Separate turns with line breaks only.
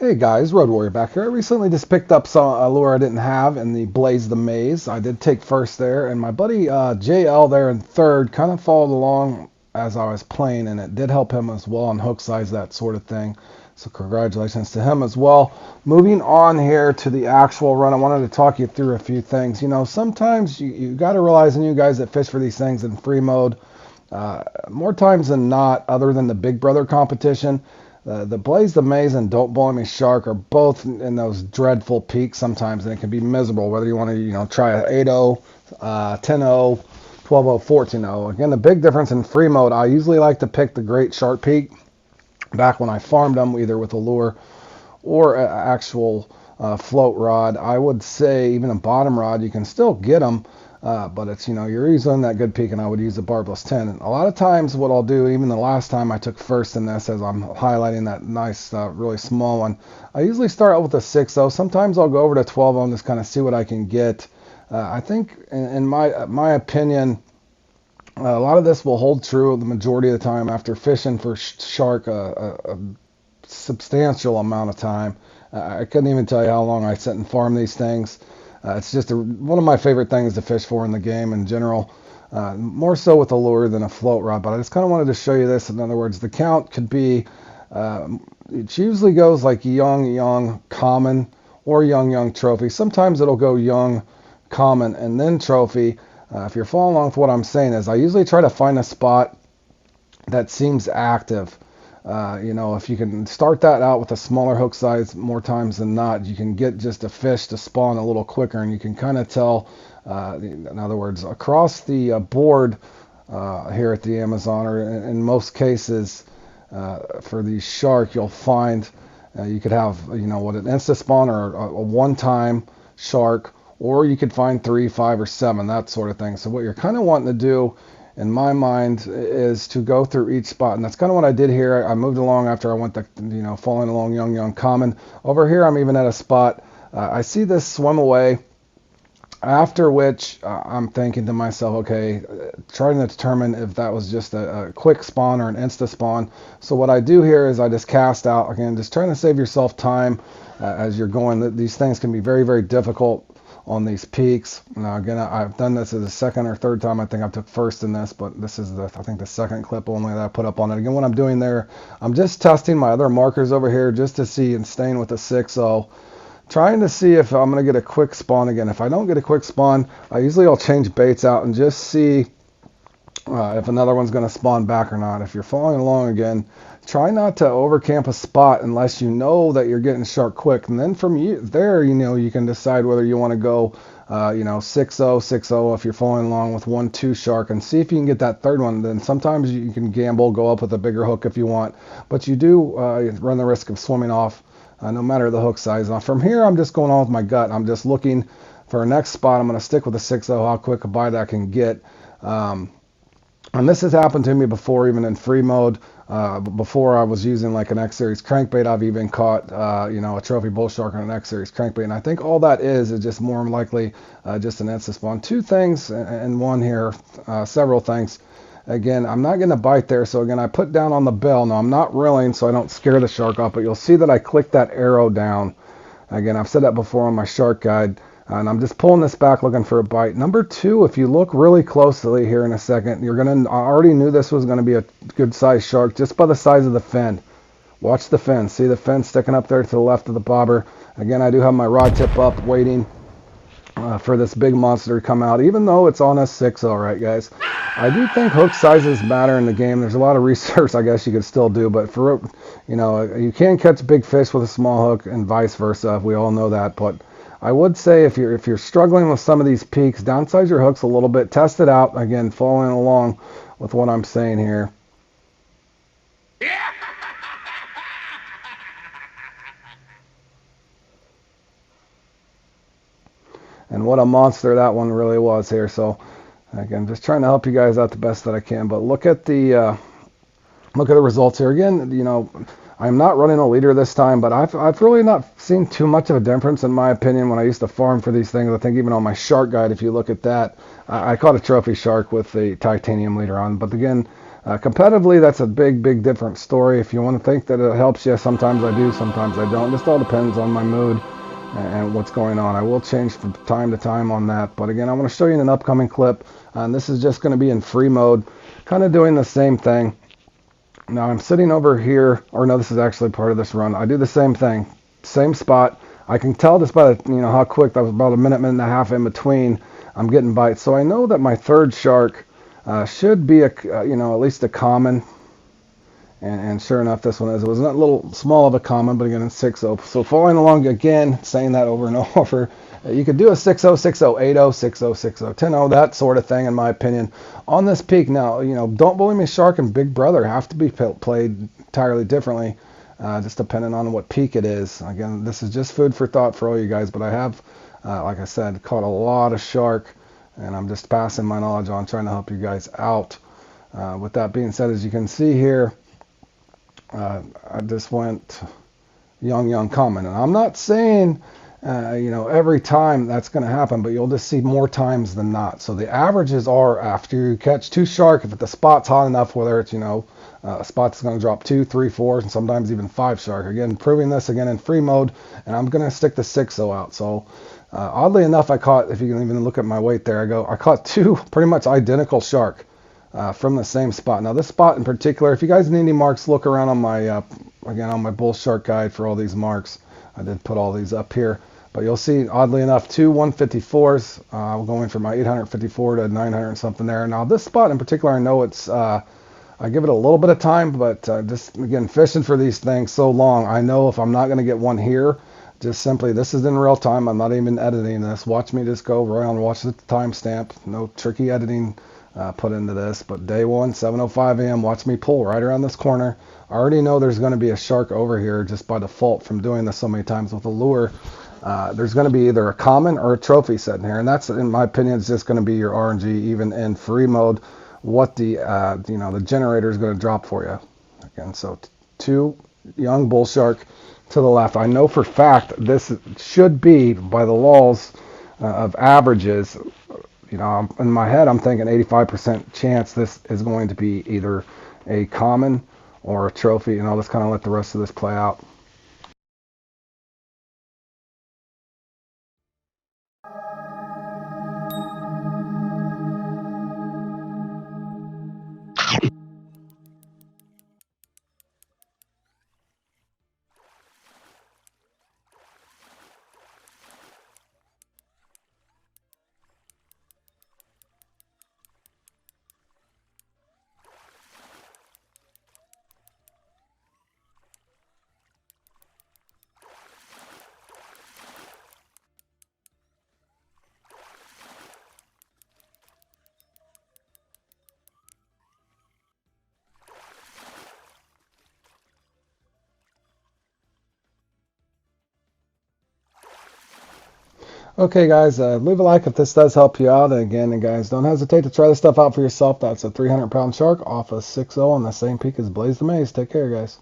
Hey guys, Road Warrior back here. I recently just picked up some a lure I didn't have in the Blaze the Maze. I did take first there, and my buddy JL there in third kind of followed along as I was playing, and it did help him as well on hook size, that sort of thing. So congratulations to him as well. Moving on here to the actual run, I wanted to talk you through a few things. Sometimes you got to realize, and you guys that fish for these things in free mode, more times than not, other than the Big Brother competition, the Blaze the Maze and Don't Boil Me Shark are both in those dreadful peaks sometimes, and it can be miserable whether you want to, try a 8-0, 10-0, 12-0, 14-0. Again, the big difference in free mode, I usually like to pick the Great Shark Peak back when I farmed them, either with a lure or an actual float rod. I would say even a bottom rod, you can still get them, but it's, you're using that good peak, and I would use a barbless 10. And a lot of times what I'll do, even the last time I took first in this, as I'm highlighting that nice, really small one, I usually start out with a 6-0. Sometimes I'll go over to 12-0 and just kind of see what I can get. I think, in my opinion, a lot of this will hold true the majority of the time after fishing for shark a substantial amount of time. I couldn't even tell you how long I sit and farm these things. It's just one of my favorite things to fish for in the game in general, more so with a lure than a float rod. But I just kind of wanted to show you this. In other words, the count could be, it usually goes like young, common, or young, trophy. Sometimes it'll go young, common, and then trophy. If you're following along with what I'm saying, is I usually try to find a spot that seems active. If you can start that out with a smaller hook size, more times than not, you can get just a fish to spawn a little quicker, and you can kind of tell, in other words, across the board here at the Amazon, or in most cases for the shark, you'll find you could have, what an insta spawn or a one-time shark, or you could find 3, 5, or 7, that sort of thing. So what you're kind of wanting to do, in my mind, is to go through each spot, and that's kind of what I did here. I moved along after I went to, falling along young, common. Over here, I'm even at a spot. I see this swim away, after which I'm thinking to myself, okay, trying to determine if that was just a quick spawn or an insta spawn. So what I do here is I just cast out, again, just trying to save yourself time as you're going. These things can be very, very difficult on these peaks. Now again, I've done this as the second or third time I think I took first in this, but this is I think the second clip only that I put up on it. Again, what I'm doing there, I'm just testing my other markers over here just to see, and staying with the 6-0, trying to see if I'm going to get a quick spawn again. If I don't get a quick spawn, I'll change baits out and just see if another one's going to spawn back or not. If you're following along again, try not to overcamp a spot unless you know that you're getting shark quick. And then from there, you can decide whether you want to go, 6-0, 6-0 if you're following along with 1-2 shark, and see if you can get that third one. Then sometimes you can gamble, go up with a bigger hook if you want, but you do run the risk of swimming off no matter the hook size. Now from here, I'm just going on with my gut. I'm just looking for a next spot. I'm going to stick with a 6-0, how quick a bite I can get. And this has happened to me before, even in free mode. Before I was using like an X Series crankbait, I've even caught, a trophy bull shark on an X Series crankbait. And I think all that is just more likely just an insta spawn. Two things and one here, several things. Again, I'm not going to bite there. So again, I put down on the bell. Now I'm not reeling so I don't scare the shark off, but you'll see that I click that arrow down. Again, I've said that before on my shark guide. And I'm just pulling this back looking for a bite. Number two, if you look really closely here in a second, I already knew this was going to be a good sized shark just by the size of the fin. Watch the fin. See the fin sticking up there to the left of the bobber. Again, I do have my rod tip up waiting for this big monster to come out, even though it's on a 6-0, right, guys? I do think hook sizes matter in the game. There's a lot of research I guess you could still do, but you can catch big fish with a small hook and vice versa. We all know that, but I would say if you're struggling with some of these peaks, downsize your hooks a little bit, test it out. Again, following along with what I'm saying here. And what a monster that one really was here. So again, just trying to help you guys out the best that I can. But look at the results here. Again, I'm not running a leader this time, but I've really not seen too much of a difference in my opinion when I used to farm for these things. I think even on my shark guide, if you look at that, I caught a trophy shark with the titanium leader on. But again, Competitively, that's a big different story. If you want to think that it helps you, sometimes I do, sometimes I don't. Just all depends on my mood and what's going on. I will change from time to time on that. But again, I want to show you in an upcoming clip. And this is just going to be in free mode, kind of doing the same thing. Now I'm sitting over here, or no, this is actually part of this run. I do the same thing, same spot. I can tell just by how quick, that was about a minute and a half in between, I'm getting bites. So I know that my third shark should be at least a common. And sure enough, this one is. It was not a little small of a common, but again, it's 6-0. So following along again, saying that over and over, you could do a 6-0, 6-0, 8-0, 6-0, 6-0, 10-0, that sort of thing, in my opinion. On this peak, now, Don't Bully Me Shark and Big Brother have to be played entirely differently, just depending on what peak it is. Again, this is just food for thought for all you guys, but I have, like I said, caught a lot of shark, and I'm just passing my knowledge on, trying to help you guys out. With that being said, as you can see here, I just went young common, and I'm not saying every time that's going to happen, but you'll just see more times than not. So the averages are, after you catch 2 shark, if the spot's hot enough, whether it's a spot that's going to drop 2, 3, 4, and sometimes even 5 shark. Again, proving this again in free mode, and I'm going to stick the 6-0 out. So oddly enough, I caught, if you can even look at my weight there, I caught 2 pretty much identical shark. From the same spot. Now this spot in particular, if you guys need any marks, look around on my again on my bull shark guide for all these marks. I did put all these up here, but you'll see, oddly enough, 2 154s. Going from my 854 to 900 and something there. Now this spot in particular, I know it's I give it a little bit of time, but just again, fishing for these things so long, I know if I'm not going to get one here, just simply, this is in real time. I'm not even editing this. Watch me just go around, watch the timestamp. No tricky editing put into this, but day 1, 7:05 a.m. Watch me pull right around this corner. I already know there's going to be a shark over here just by default from doing this so many times with a lure. There's going to be either a common or a trophy sitting here, and that's, in my opinion, is just going to be your RNG, even in free mode, what the the generator is going to drop for you. Again, so 2 young bull shark to the left. I know for fact this should be, by the laws of averages, in my head, I'm thinking 85% chance this is going to be either a common or a trophy, and I'll just kind of let the rest of this play out. Okay, guys, leave a like if this does help you out. And again, guys, don't hesitate to try this stuff out for yourself. That's a 300-pound shark off a 6-0 on the same peak as Blaze the Maze. Take care, guys.